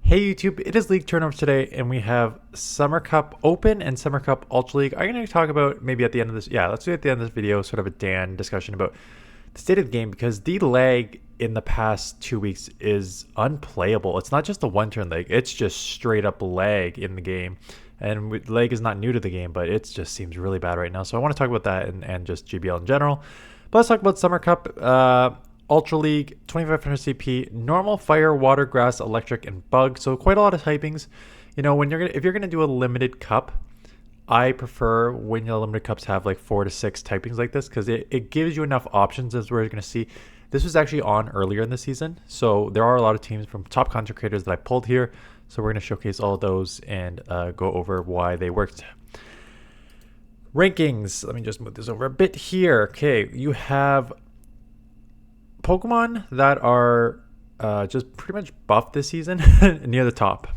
Hey YouTube, it is League Turnovers today, and we have Summer Cup Open and Summer Cup Ultra League. I'm going to talk about maybe at the end of this, let's do it at the end of this video, sort of a Dan discussion about the state of the game, because the lag in the past 2 weeks is unplayable. It's not just a one-turn lag, it's just straight up lag in the game. And lag is not new to the game, but it just seems really bad right now. So I want to talk about that and just GBL in general. But let's talk about Summer Cup. Ultra League, 2500 CP, normal, fire, water, grass, electric, and bug. So quite a lot of typings. You know, if you're gonna do a limited cup, I prefer when your limited cups have like 4 to 6 typings like this, because it gives you enough options. As we're gonna see, this was actually on earlier in the season, so there are a lot of teams from top content creators that I pulled here. So we're gonna showcase all of those and go over why they worked. Rankings. Let me just move this over a bit here. Okay, you have Pokemon that are just pretty much buffed this season near the top.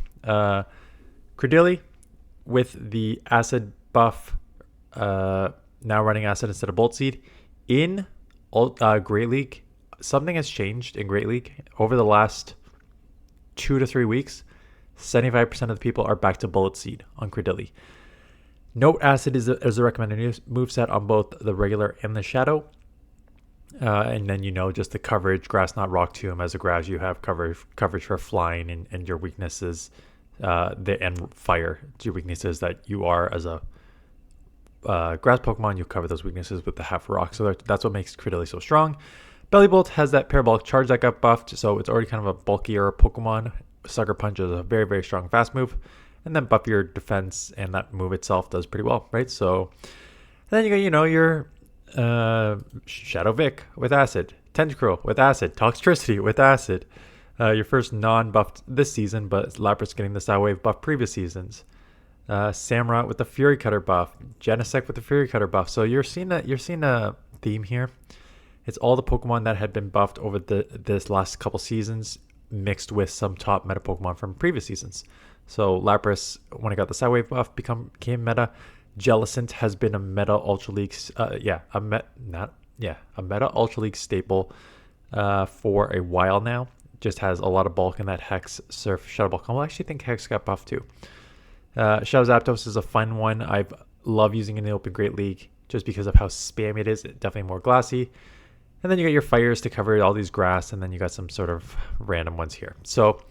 Credilli with the acid buff, now running acid instead of Bolt Seed. In Great League, something has changed in Great League over the last 2 to 3 weeks. 75% of the people are back to Bullet Seed on Credilli. Note Acid is a recommended moveset on both the regular and the Shadow. And then, you know, just the coverage, Grass Knot, Rock Tomb. As a grass, you have coverage for flying, and your weaknesses, and fire. Your weaknesses that you are as a grass Pokemon, you cover those weaknesses with the half rock. So that's what makes Credilli so strong. Bellybolt has that parabolic charge that got buffed, so it's already kind of a bulkier Pokemon. Sucker Punch is a very, very strong fast move. And then buff your defense, and that move itself does pretty well, right? So then you got, you know, your Shadow Vic with acid, Tentacruel with acid, Toxtricity with acid. Your first non-buffed this season, but Lapras getting the Psywave buff previous seasons. Samurott with the Fury Cutter buff, Genesect with the Fury Cutter buff. So you're seeing a theme here. It's all the Pokemon that had been buffed over this last couple seasons, mixed with some top meta Pokemon from previous seasons. So Lapras, when it got the Psywave buff, became meta. Jellicent has been a meta Ultra League, a meta Ultra League staple for a while now. Just has a lot of bulk in that Hex, Surf, Shadow Ball combo. I actually think Hex got buffed too. Shadow Zapdos is a fun one. I love using in the Open Great League just because of how spammy it is. It's definitely more glassy. And then you got your fires to cover all these grass, and then you got some sort of random ones here. So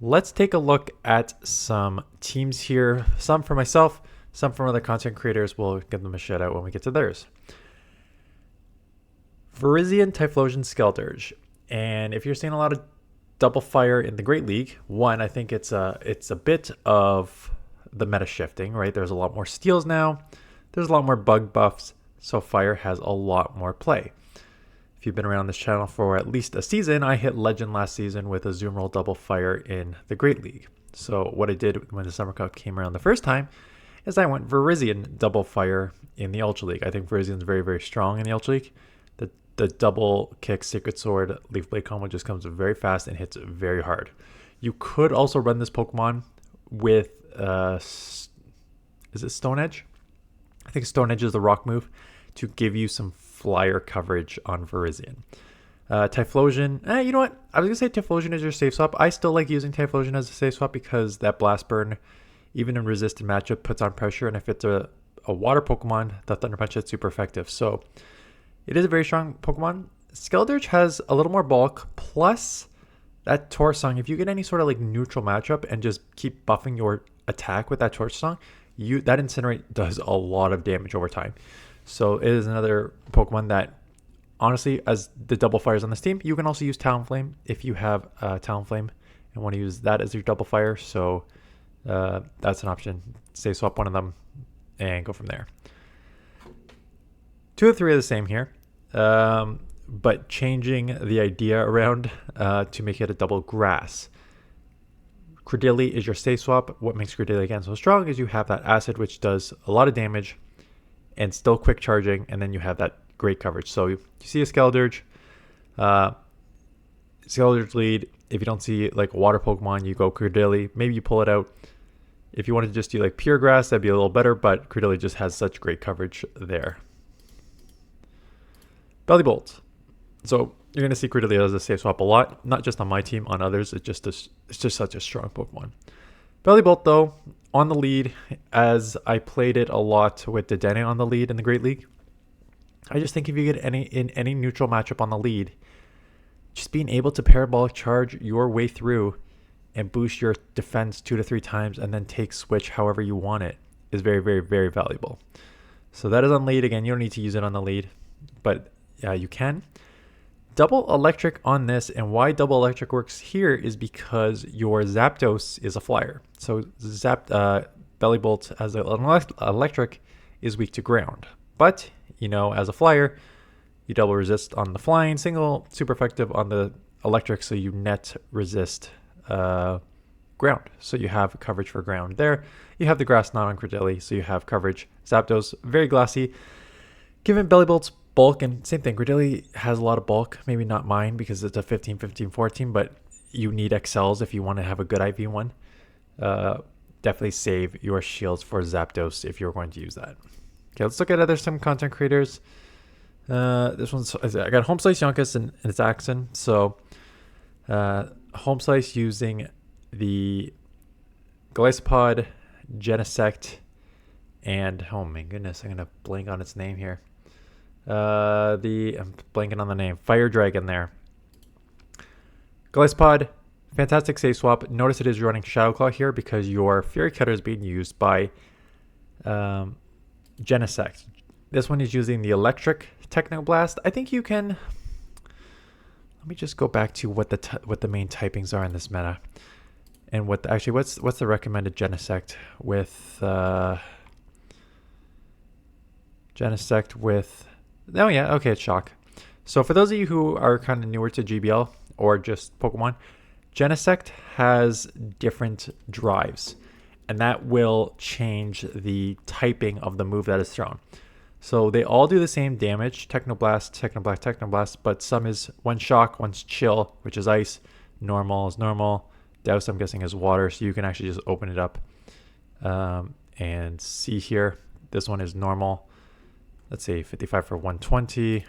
let's take a look at some teams here. Some for myself, some from other content creators. We'll give them a shout out when we get to theirs. Verizian, Typhlosion, Skeldurge. And if you're seeing a lot of double fire in the Great League, one, I think it's a bit of the meta shifting, right? There's a lot more steals now. There's a lot more bug buffs, so fire has a lot more play. If you've been around this channel for at least a season, I hit Legend last season with a Zoom Roll double fire in the Great League. So what I did when the Summer Cup came around the first time is I went Verizian double fire in the Ultra League. I think Verizian's very, very strong in the Ultra League. The double kick Sacred Sword Leaf Blade combo just comes very fast and hits very hard. You could also run this Pokemon with, is it Stone Edge? I think Stone Edge is the rock move to give you some flyer coverage on Verizian. Typhlosion, you know what? I was going to say Typhlosion is your safe swap. I still like using Typhlosion as a safe swap because that Blast Burn, even in resisted matchup, puts on pressure. And if it's a water Pokemon, the Thunder Punch is super effective. So it is a very strong Pokemon. Skeldurge has a little more bulk, plus that Torch Song. If you get any sort of like neutral matchup and just keep buffing your attack with that Torch Song, that Incinerate does a lot of damage over time. So it is another Pokemon that, honestly, as the double fires on this team, you can also use Talonflame if you have Talonflame and want to use that as your double fire. So that's an option. Say swap one of them and go from there. 2 of 3 are the same here, but changing the idea around to make it a double grass. Credilli is your safe swap. What makes Credilli again so strong is you have that acid, which does a lot of damage and still quick charging, and then you have that great coverage. So you see a Skeldurge, Skeldurge lead. If you don't see like a water Pokemon, you go Credilli. Maybe you pull it out. If you want to just do like pure grass, that'd be a little better, but Credilli just has such great coverage there. Bellybolt. So you're going to see Credillia as a safe swap a lot, not just on my team, on others. It's just such a strong Pokemon. Bellybolt, though, on the lead, as I played it a lot with Dedenne on the lead in the Great League. I just think if you get any neutral matchup on the lead, just being able to parabolic charge your way through and boost your defense 2 to 3 times and then take switch however you want it is very, very, very valuable. So that is on lead. Again, you don't need to use it on the lead, but yeah, you can. Double electric on this, and why double electric works here is because your Zapdos is a flyer. So Bellybolt as an electric is weak to ground. But, you know, as a flyer, you double resist on the flying, single, super effective on the electric, so you net resist ground. So you have coverage for ground there. You have the grass not on Credillia, so you have coverage. Zapdos, very glassy. Given Bellybolt's bulk, and same thing, Credillia has a lot of bulk, maybe not mine because it's a 15, 15, 14, but you need XLs if you want to have a good IV1. Definitely save your shields for Zapdos if you're going to use that. Okay, let's look at some content creators. This one's, I got Home Slice, Yonkus, and it's Axon. So Home Slice using the Gliscod, Genesect, and oh my goodness, I'm gonna blank on its name here. I'm blanking on the name. Fire Dragon there. Gliscod, fantastic save swap. Notice it is running Shadow Claw here because your Fury Cutter is being used by Genesect. This one is using the Electric Technoblast. I think you can. Let me just go back to what the main typings are in this meta, and what's the recommended Genesect with Genesect with. Oh yeah, okay, it's Shock. So for those of you who are kind of newer to GBL or just Pokemon, Genesect has different drives, and that will change the typing of the move that is thrown. So they all do the same damage, Technoblast, Technoblast, but some is one Shock, one's Chill, which is Ice, Normal is Normal, Douse I'm guessing is Water, so you can actually just open it up and see here. This one is Normal. Let's see, 55 for 120.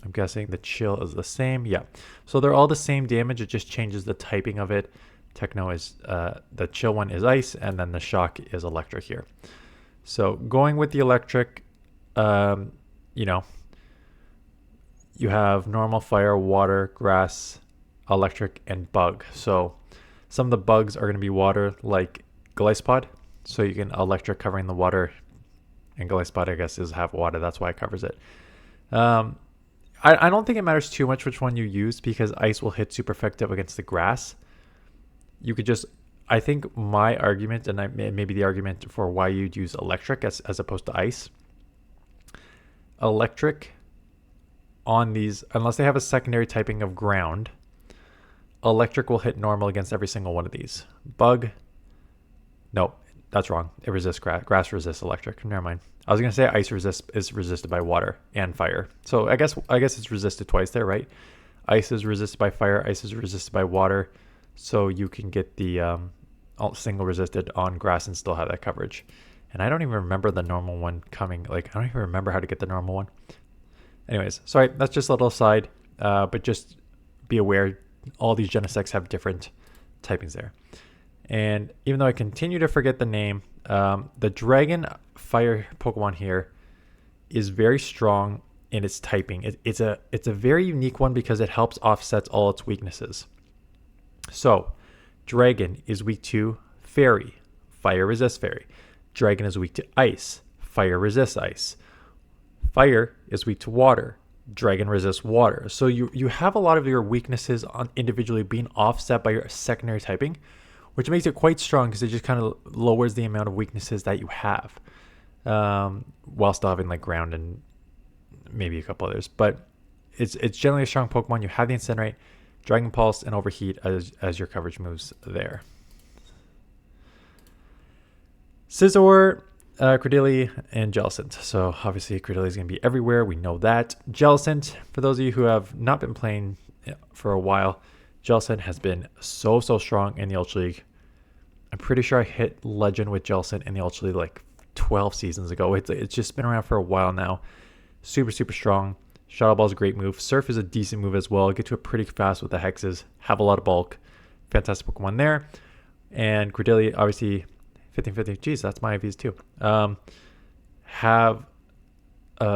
I'm guessing the Chill is the same. Yeah. So they're all the same damage. It just changes the typing of it. Techno is, the Chill one is Ice, and then the Shock is Electric here. So going with the Electric, you know, you have Normal, Fire, Water, Grass, Electric, and Bug. So some of the bugs are going to be water, like Gliscod. So you can Electric covering the water. And Gliscod, I guess, is have water. That's why it covers it. I don't think it matters too much which one you use because Ice will hit super effective against the grass. You could just, I think my argument, and maybe the argument for why you'd use Electric as opposed to Ice. Electric on these, unless they have a secondary typing of ground, Electric will hit normal against every single one of these. Bug, nope. That's wrong. It resists grass. Grass resists electric. Never mind. I was gonna say ice is resisted by water and fire. So I guess it's resisted twice there, right? Ice is resisted by fire. Ice is resisted by water. So you can get the single resisted on grass and still have that coverage. And I don't even remember the normal one coming. Like I don't even remember how to get the normal one. Anyways, sorry. That's just a little aside. But just be aware, all these Genesects have different typings there. And even though I continue to forget the name, the Dragon Fire Pokemon here is very strong in its typing. It's a very unique one because it helps offset all its weaknesses. So, Dragon is weak to Fairy. Fire resists Fairy. Dragon is weak to Ice. Fire resists Ice. Fire is weak to Water. Dragon resists Water. So you have a lot of your weaknesses on individually being offset by your secondary typing, which makes it quite strong because it just kind of lowers the amount of weaknesses that you have, while still having like ground and maybe a couple others. But it's generally a strong Pokemon. You have the Incinerate, Dragon Pulse, and Overheat as your coverage moves there. Scizor, Credillia, and Jellicent. So obviously Credillia is going to be everywhere. We know that. Jellicent, for those of you who have not been playing for a while, Jellicent has been so strong in the Ultra League. I'm pretty sure I hit Legend with Jellicent in the Ultra League like 12 seasons ago. It's just been around for a while now. Super strong. Shadow Ball is a great move. Surf is a decent move as well. Get to it pretty fast with the hexes. Have a lot of bulk. Fantastic Pokemon there. And Credilli, obviously, 1550. Geez, that's my IVs too.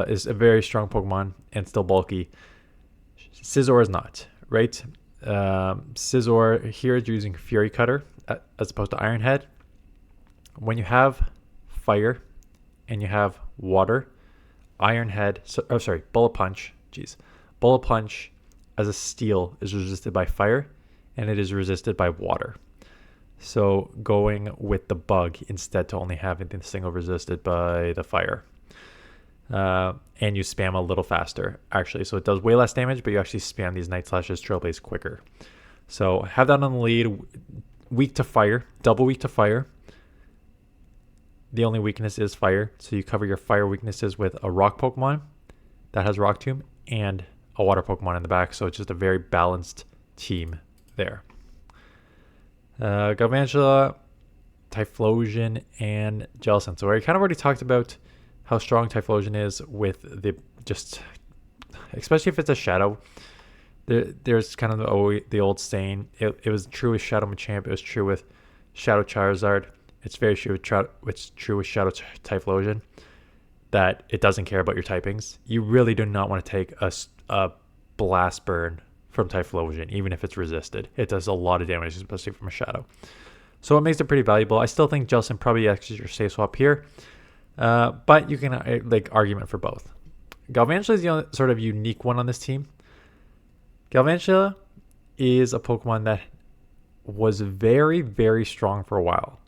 Is a very strong Pokemon and still bulky. Scizor is not, right? Scizor here is using Fury Cutter as opposed to Iron Head. When you have fire and you have water, Bullet Punch. Bullet Punch as a steel is resisted by fire and it is resisted by water. So going with the bug instead to only having the single resisted by the fire. And you spam a little faster, actually. So it does way less damage, but you actually spam these Night Slashes, Trailblaze quicker. So have that on the lead. Weak to fire, double weak to fire. The only weakness is fire. So you cover your fire weaknesses with a rock Pokemon that has Rock Tomb and a water Pokemon in the back. So it's just a very balanced team there. Galvantula, Typhlosion, and Jellicent. So I kind of already talked about how strong Typhlosion is with especially if it's a Shadow. There's kind of the old saying. It was true with Shadow Machamp. It was true with Shadow Charizard. It's very true with Shadow Typhlosion that it doesn't care about your typings. You really do not want to take a Blast Burn from Typhlosion, even if it's resisted. It does a lot of damage, especially from a Shadow. So it makes it pretty valuable. I still think Jellicent probably actually your safe swap here. But you can argument for both. Galvantula is the only sort of unique one on this team. Galvantula is a Pokemon that was very, very strong for a while.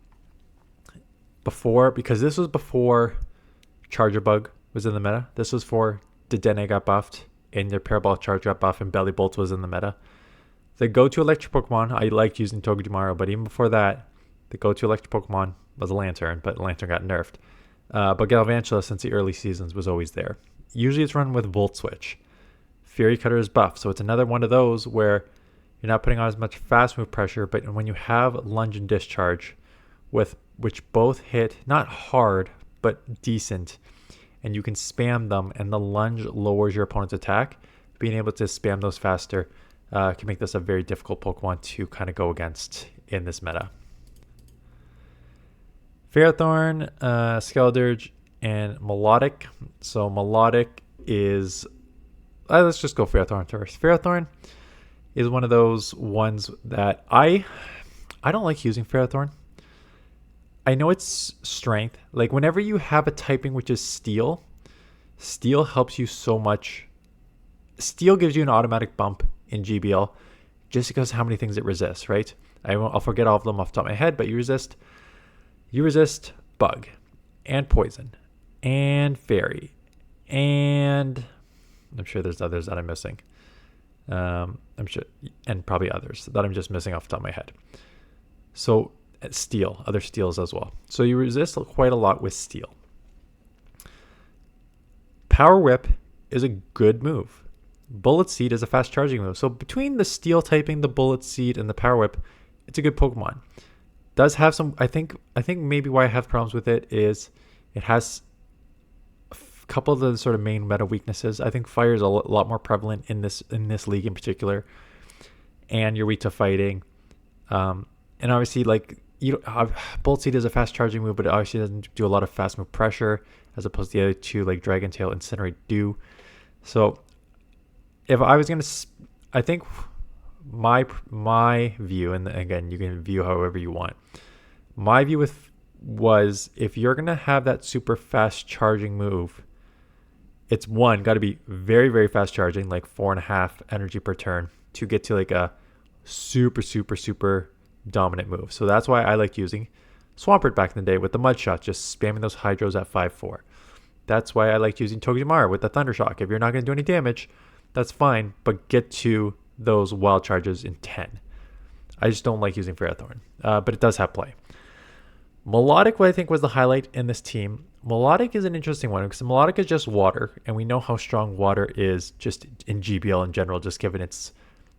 Because this was before Charger Bug was in the meta. This was for Dedenne got buffed and their Parabolic Charge got buffed and Belly Bolt was in the meta. The go-to electric Pokemon, I liked using Togedemaru, but even before that, the go-to electric Pokemon was Lantern, but Lantern got nerfed. But Galvantula, since the early seasons, was always there. Usually it's run with Volt Switch. Fury Cutter is buff, so it's another one of those where you're not putting on as much fast move pressure, but when you have Lunge and Discharge, which both hit, not hard, but decent, and you can spam them, and the Lunge lowers your opponent's attack, being able to spam those faster can make this a very difficult Pokemon to kind of go against in this meta. Frathorn, Skeledirge, and Melodic. So Melodic is... let's just go Frathorn first. Frathorn is one of those ones that I don't like using Frathorn. I know it's strength. Like whenever you have a typing which is Steel, Steel helps you so much. Steel gives you an automatic bump in GBL just because how many things it resists, right? I'll forget all of them off the top of my head, but you resist Bug and Poison and Fairy, and I'm sure there's others that I'm missing. I'm sure, and probably others that I'm just missing off the top of my head. So Steel, other steals as well. So you resist quite a lot with Steel. Power Whip is a good move. Bullet Seed is a fast charging move. So between the Steel typing, the Bullet Seed, and the Power Whip, it's a good Pokemon. Does have some, I think maybe why I have problems with it is it has a couple of the sort of main meta weaknesses. I think Fire is a lot more prevalent in this league in particular, and you're weak to fighting. And obviously, like Bullet Seed is a fast charging move, but it obviously doesn't do a lot of fast move pressure as opposed to the other two like Dragon Tail, Incinerate do. So if I was gonna, I think my view, and again you can view however you want. My view was if you're gonna have that super fast charging move, it's got to be very, very fast charging, like 4.5 energy per turn to get to like a super, super, super dominant move. So that's why I like using Swampert back in the day with the Mud Shot, just spamming those Hydros at 5-4. That's why I liked using Togedemaru with the Thunder Shock. If you're not going to do any damage, that's fine, but get to those wild charges in 10. I just don't like using Frathorn, but it does have play. Melodic, what I think was the highlight in this team. Melodic is an interesting one because Melodic is just water, and we know how strong water is just in GBL in general, just given its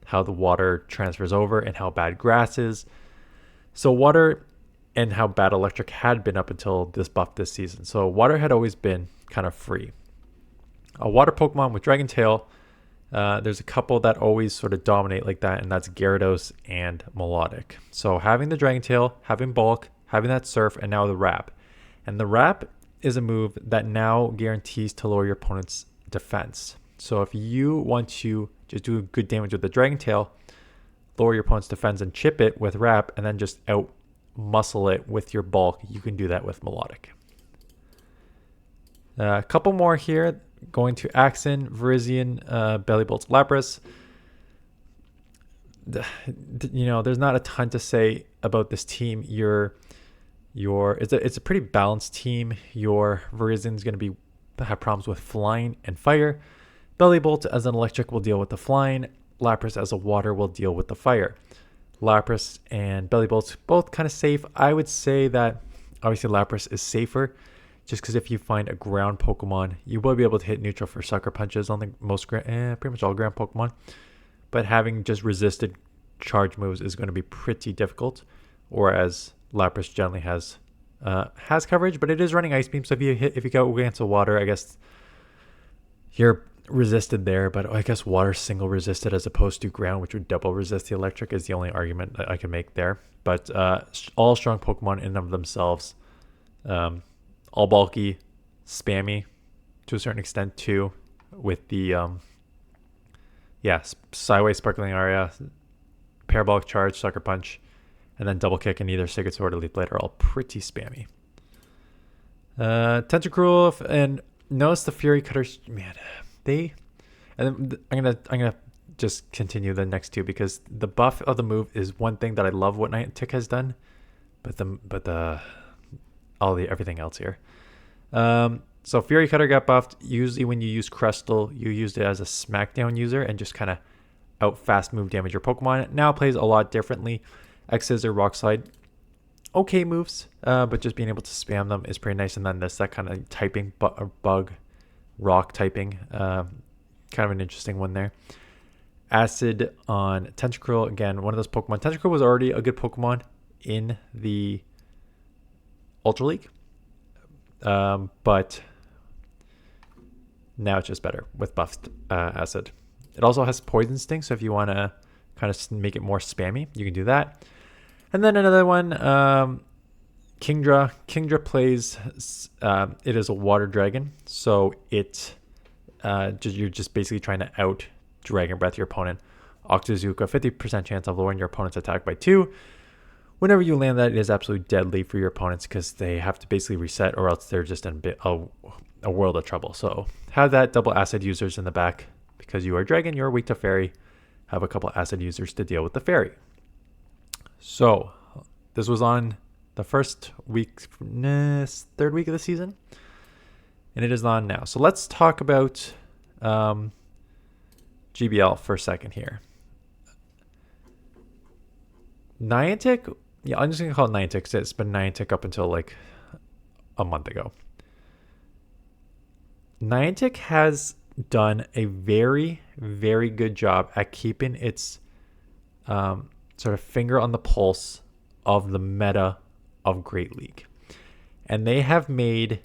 how the water transfers over and how bad grass is. So water and how bad electric had been up until this buff this season. So water had always been kind of free. A water Pokemon with Dragon Tail, there's a couple that always sort of dominate like that, and that's Gyarados and Melodic. So having the Dragon Tail, having Bulk, having that Surf, and now the Wrap. And the Wrap is a move that now guarantees to lower your opponent's defense. So if you want to just do good damage with the Dragon Tail, lower your opponent's defense and chip it with Wrap, and then just out muscle it with your Bulk, you can do that with Melodic. A couple more here. Going to Axin, Verizian, Bellybolts, Lapras. There's not a ton to say about this team. It's a pretty balanced team. Your Verizian's going to have problems with flying and fire. Bellybolt as an electric will deal with the flying. Lapras as a water will deal with the fire. Lapras and Bellybolt both kind of safe. I would say that obviously Lapras is safer, just because if you find a ground Pokemon, you will be able to hit neutral for Sucker Punches on the pretty much all ground Pokemon. But having just resisted charge moves is going to be pretty difficult, whereas Lapras generally has coverage, but it is running Ice Beam. So if you go against a water, I guess you're resisted there, but I guess water single resisted as opposed to ground, which would double resist the electric, is the only argument that I can make there. But all strong Pokemon in and of themselves, all bulky, spammy to a certain extent too, with the sideways Sparkling Aria, Parabolic Charge, Sucker Punch, and then Double Kick and either Sacred Sword or Leaf Blade are all pretty spammy. Tentacruel and notice the Fury Cutters, man. I'm gonna just continue the next two because the buff of the move is one thing that I love what Niantic has done, but everything else here. So Fury Cutter got buffed. Usually when you use Crystal, you used it as a smackdown user and just kind of out fast move damage your Pokemon. It now plays a lot differently. Scizor, Rock Slide, okay moves, but just being able to spam them is pretty nice. And then that kind of typing bug. Rock typing, kind of an interesting one there. Acid on Tentacruel, again, one of those Pokemon. Tentacruel was already a good Pokemon in the Ultra League, but now it's just better with buffed Acid. It also has Poison Sting, so if you want to kind of make it more spammy, you can do that. And then another one, Kingdra. Kingdra plays, it is a water dragon, so you're just basically trying to out Dragon Breath your opponent. Octazooka, 50% chance of lowering your opponent's attack by 2. Whenever you land that, it is absolutely deadly for your opponents because they have to basically reset or else they're just in a world of trouble. So have that double acid users in the back because you are a dragon, you're weak to fairy. Have a couple acid users to deal with the fairy. So this was on the first week, third week of the season, and it is on now. So let's talk about GBL for a second here. Niantic, I'm just going to call it Niantic because it's been Niantic up until like a month ago. Niantic has done a very, very good job at keeping its sort of finger on the pulse of the meta of Great League. And they have made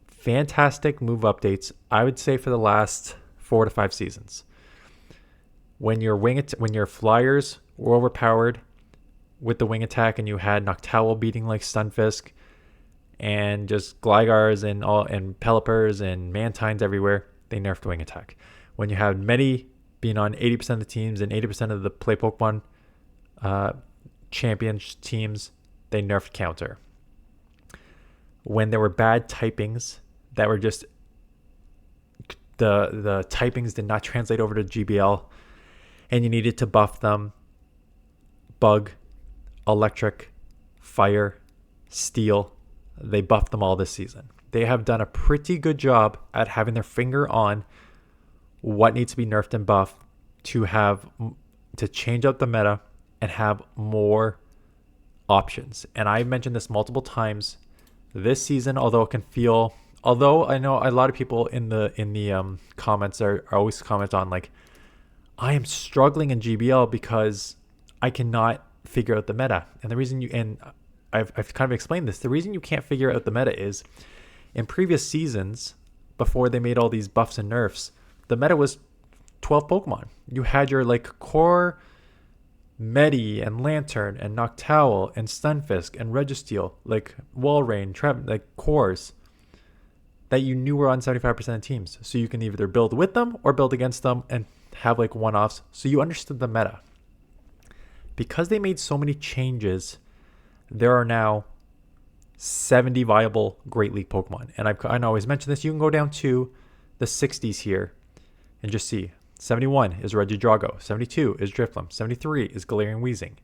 fantastic move updates, I would say, for the last 4 to 5 seasons. When your flyers were overpowered with the wing attack and you had Noctowl beating like Stunfisk and just Glygars and Pelipers and Mantines everywhere, they nerfed wing attack. When you had Medi being on 80% of the teams and 80% of the play Pokemon champion teams, they nerfed counter. When there were bad typings that were just the typings did not translate over to GBL and you needed to buff them, bug, electric, fire, steel, they buffed them all this season. They have done a pretty good job at having their finger on what needs to be nerfed and buffed to change up the meta and have more options. And I mentioned this multiple times this season, although I know a lot of people in the comments are always comment on like, I am struggling in GBL because I cannot figure out the meta. And the reason I've kind of explained this, the reason you can't figure out the meta is in previous seasons before they made all these buffs and nerfs, the meta was 12 Pokemon. You had your like core Medi and Lantern and Noctowl and Stunfisk and Registeel, like Walrein, like cores that you knew were on 75% of teams. So you can either build with them or build against them and have like one-offs. So you understood the meta. Because they made so many changes, there are now 70 viable Great League Pokemon. And I always mention this. You can go down to the 60s here and just see. 71 is Regidrago. 72 is Drifloon. 73 is Galarian Weezing.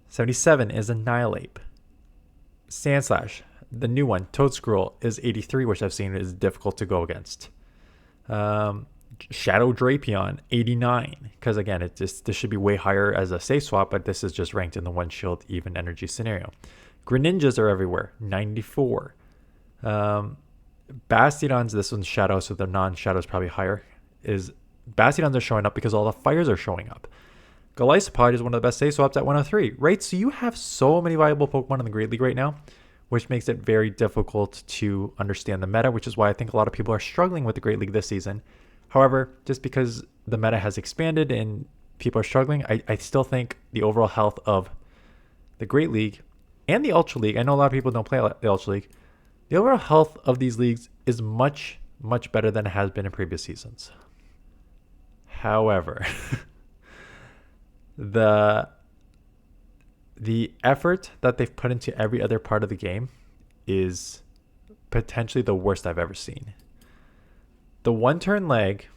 77 is Annihilape. Sandslash, the new one, Toedscruel, is 83, which I've seen is difficult to go against. Shadow Drapion, 89. Because again, this should be way higher as a safe swap, but this is just ranked in the one shield even energy scenario. Greninjas are everywhere, 94. Bastiodons, this one's Shadow, so the non-Shadow is probably higher. Bastiodons are showing up because all the fires are showing up. Golisopod is one of the best safe swaps at 103, right? So you have so many viable Pokemon in the Great League right now, which makes it very difficult to understand the meta, which is why I think a lot of people are struggling with the Great League this season. However, just because the meta has expanded and people are struggling, I still think the overall health of the Great League and the Ultra League, I know a lot of people don't play the Ultra League, the overall health of these leagues is much, much better than it has been in previous seasons. However, the effort that they've put into every other part of the game is potentially the worst I've ever seen. The one-turn leg,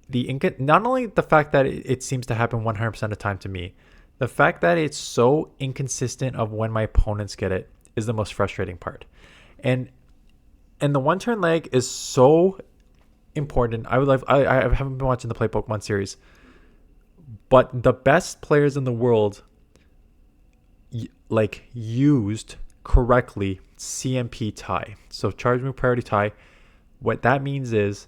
not only the fact that it seems to happen 100% of the time to me, the fact that it's so inconsistent of when my opponents get it is the most frustrating part. And the one-turn leg is so important. I haven't been watching the Play Pokemon series, but the best players in the world used correctly CMP tie. So charge move priority tie. What that means is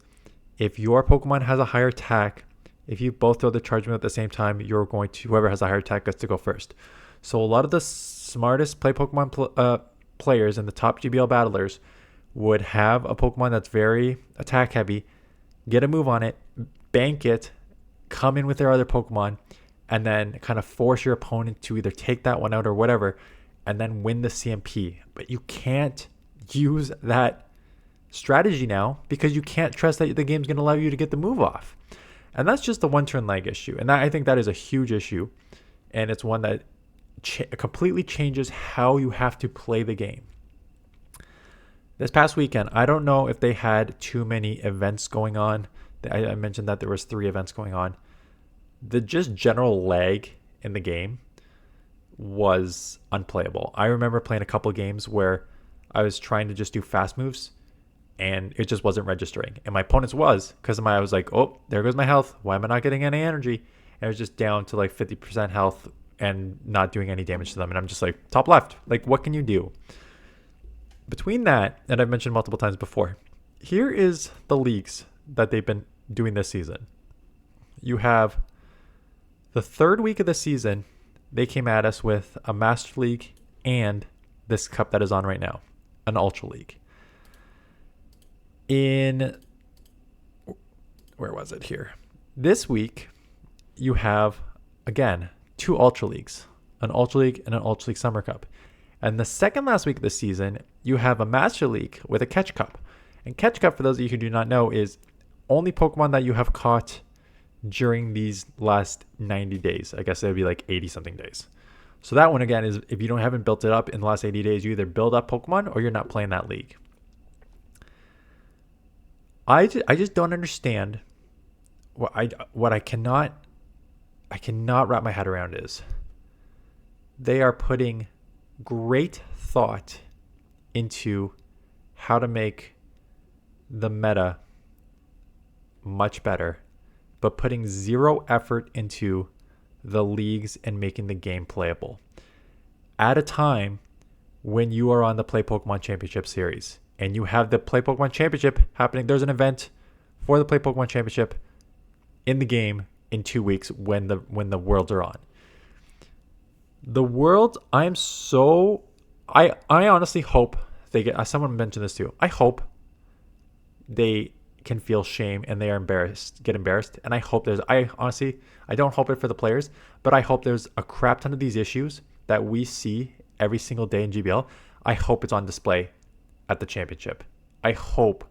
if your Pokemon has a higher attack, if you both throw the charge move at the same time, whoever has a higher attack gets to go first. So a lot of the smartest Play Pokemon players and the top GBL battlers would have a Pokemon that's very attack heavy, get a move on it, bank it, come in with their other Pokemon, and then kind of force your opponent to either take that one out or whatever, and then win the CMP. But you can't use that strategy now because you can't trust that the game's going to allow you to get the move off. And that's just the one-turn leg issue. And I think that is a huge issue. And it's one that completely changes how you have to play the game. This past weekend, I don't know if they had too many events going on. I mentioned that there was 3 events going on. The just general lag in the game was unplayable. I remember playing a couple games where I was trying to just do fast moves and it just wasn't registering. And my opponent's was, because I was like, oh, there goes my health. Why am I not getting any energy? And it was just down to like 50% health and not doing any damage to them. And I'm just like, top left, like what can you do? Between that, and I've mentioned multiple times before, here is the leagues that they've been doing this season. You have the 3rd week of the season, they came at us with a Master League and this cup that is on right now, an Ultra League. Where was it here? This week, you have, again, 2 Ultra Leagues, an Ultra League and an Ultra League Summer Cup. And the second last week of the season, you have a Master League with a Catch Cup. And Catch Cup, for those of you who do not know, is only Pokemon that you have caught during these last 90 days. I guess it would be like 80-something days. So that one, again, is if you haven't built it up in the last 80 days, you either build up Pokemon or you're not playing that league. I just don't understand what I cannot wrap my head around is they are putting great thought into how to make the meta much better, but putting zero effort into the leagues and making the game playable at a time when you are on the Play Pokemon Championship series and you have the Play Pokemon Championship happening. There's an event for the Play Pokemon Championship in the game in 2 weeks when the Worlds are on. The Worlds, I'm so I honestly hope they get. Someone mentioned this too. I hope they can feel shame and they are get embarrassed. And I hope I honestly, I don't hope it for the players, but I hope there's a crap ton of these issues that we see every single day in GBL. I hope it's on display at the championship. I hope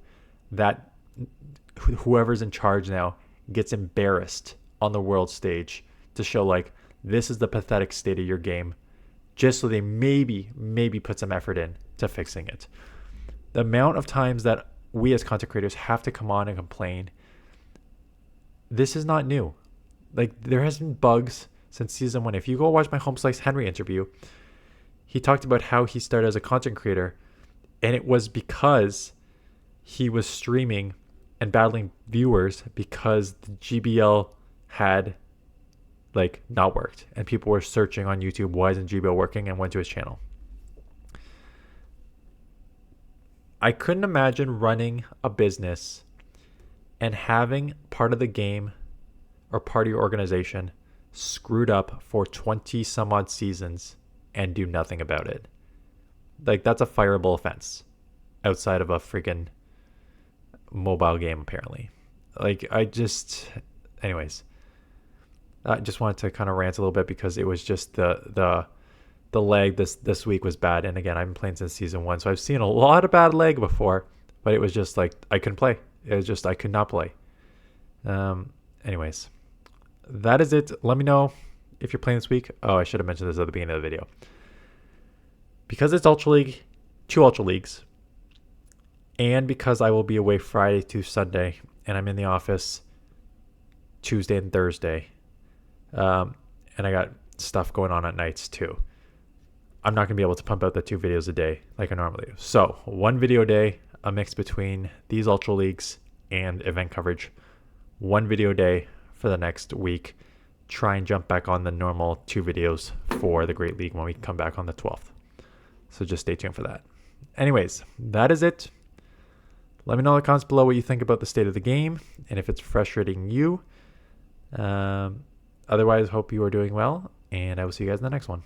that whoever's in charge now gets embarrassed on the world stage to show like, this is the pathetic state of your game, just so they maybe put some effort in to fixing it. The amount of times that we as content creators have to come on and complain, this is not new. Like, there has been bugs since season 1. If you go watch my Home Slice Henry interview, he talked about how he started as a content creator, and it was because he was streaming and battling viewers because the GBL had like not worked, and people were searching on YouTube, why isn't GBL working, and went to his channel. I couldn't imagine running a business and having part of the game or part of your organization screwed up for 20 some odd seasons and do nothing about it. Like, that's a fireable offense outside of a freaking mobile game, apparently. Like, anyways, I just wanted to kind of rant a little bit because it was just the lag this week was bad. And again, I've been playing since season 1, so I've seen a lot of bad lag before, but it was just like I couldn't play. It was just I could not play. Anyways, that is it. Let me know if you're playing this week. Oh, I should have mentioned this at the beginning of the video. Because it's Ultra League, 2 Ultra Leagues, and because I will be away Friday to Sunday, and I'm in the office Tuesday and Thursday, and I got stuff going on at nights too, I'm not going to be able to pump out the 2 videos a day like I normally do. So 1 video a day, a mix between these Ultra Leagues and event coverage. 1 video a day for the next week. Try and jump back on the normal 2 videos for the Great League when we come back on the 12th. So just stay tuned for that. Anyways, that is it. Let me know in the comments below what you think about the state of the game and if it's frustrating you. Otherwise, hope you are doing well, and I will see you guys in the next one.